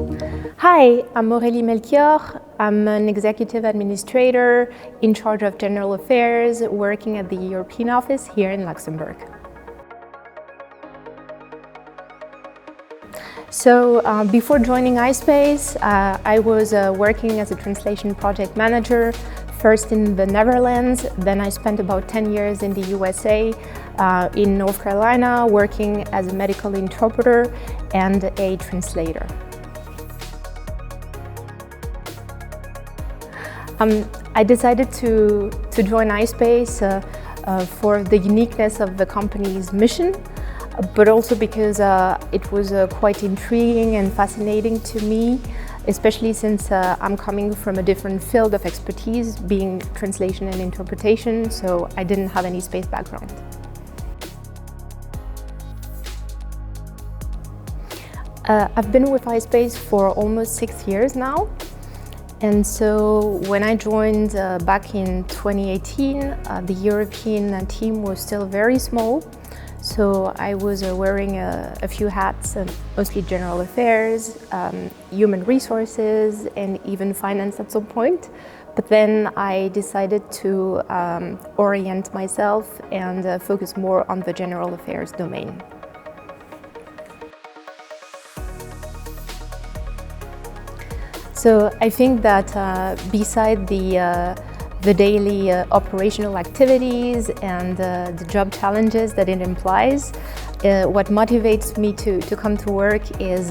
Hi, I'm Aurélie Melchior. I'm an executive administrator in charge of general affairs, working at the European office here in Luxembourg. So before joining ispace, I was working as a translation project manager, first in the Netherlands, then I spent about 10 years in the USA, in North Carolina, working as a medical interpreter and a translator. I decided to join ispace for the uniqueness of the company's mission, but also because it was quite intriguing and fascinating to me, especially since I'm coming from a different field of expertise, being translation and interpretation, so I didn't have any space background. I've been with ispace for almost 6 years now. And so when I joined back in 2018, the European team was still very small. So I was wearing a few hats, mostly general affairs, human resources, and even finance at some point. But then I decided to orient myself and focus more on the general affairs domain. So I think that beside the daily operational activities and the job challenges that it implies, what motivates me to come to work is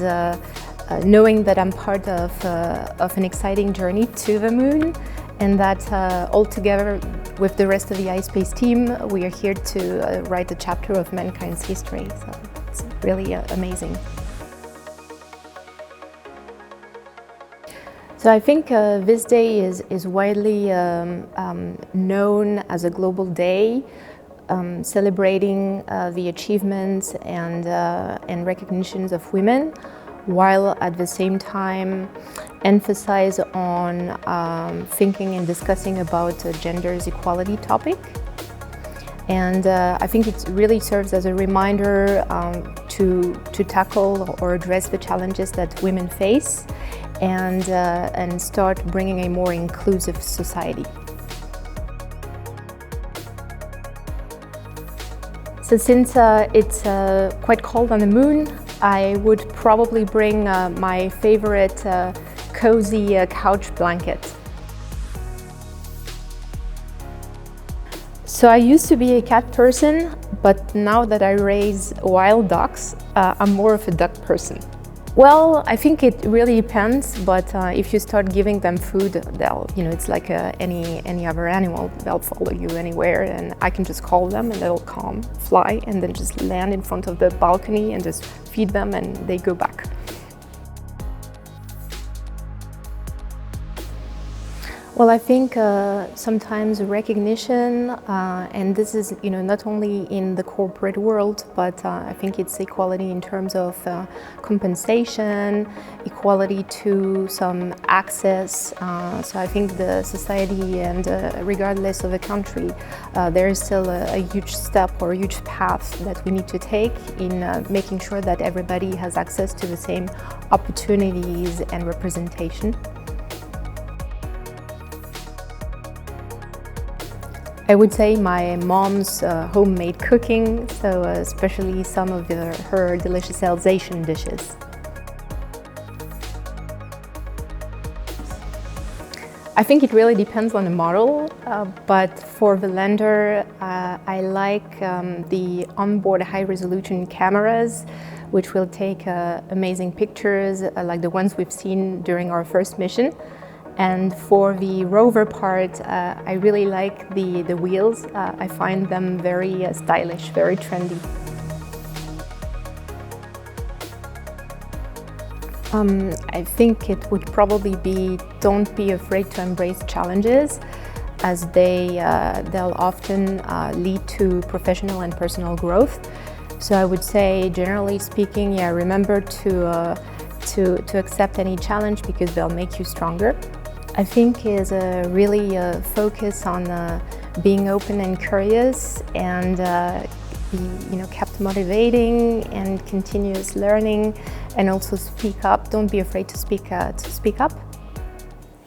knowing that I'm part of an exciting journey to the moon, and that all together with the rest of the ispace team, we are here to write a chapter of mankind's history. So it's really amazing. So I think this day is widely known as a global day, celebrating the achievements and recognitions of women, while at the same time emphasize on thinking and discussing about gender's equality topic. And I think it really serves as a reminder to tackle or address the challenges that women face, and start bringing a more inclusive society. So since it's quite cold on the moon, I would probably bring my favorite cozy couch blanket. So I used to be a cat person, but now that I raise wild ducks, I'm more of a duck person. Well, I think it really depends, but if you start giving them food, they'll, it's like any other animal. They'll follow you anywhere, and I can just call them and they'll come, fly, and then just land in front of the balcony and just feed them and they go back. Well, I think sometimes recognition, and this is not only in the corporate world, but I think it's equality in terms of compensation, equality to some access. So I think the society, and regardless of the country, there is still a huge step or a huge path that we need to take in making sure that everybody has access to the same opportunities and representation. I would say my mom's homemade cooking, so especially some of her delicious Alsatian dishes. I think it really depends on the model, but for the lander, I like the onboard high-resolution cameras, which will take amazing pictures like the ones we've seen during our first mission. And for the rover part, I really like the wheels. I find them very stylish, very trendy. I think it would probably be, don't be afraid to embrace challenges, as they'll often lead to professional and personal growth. So I would say, generally speaking, yeah, remember to accept any challenge, because they'll make you stronger. I think is really focus on being open and curious, and be kept motivating and continuous learning, and also speak up. Don't be afraid to speak up.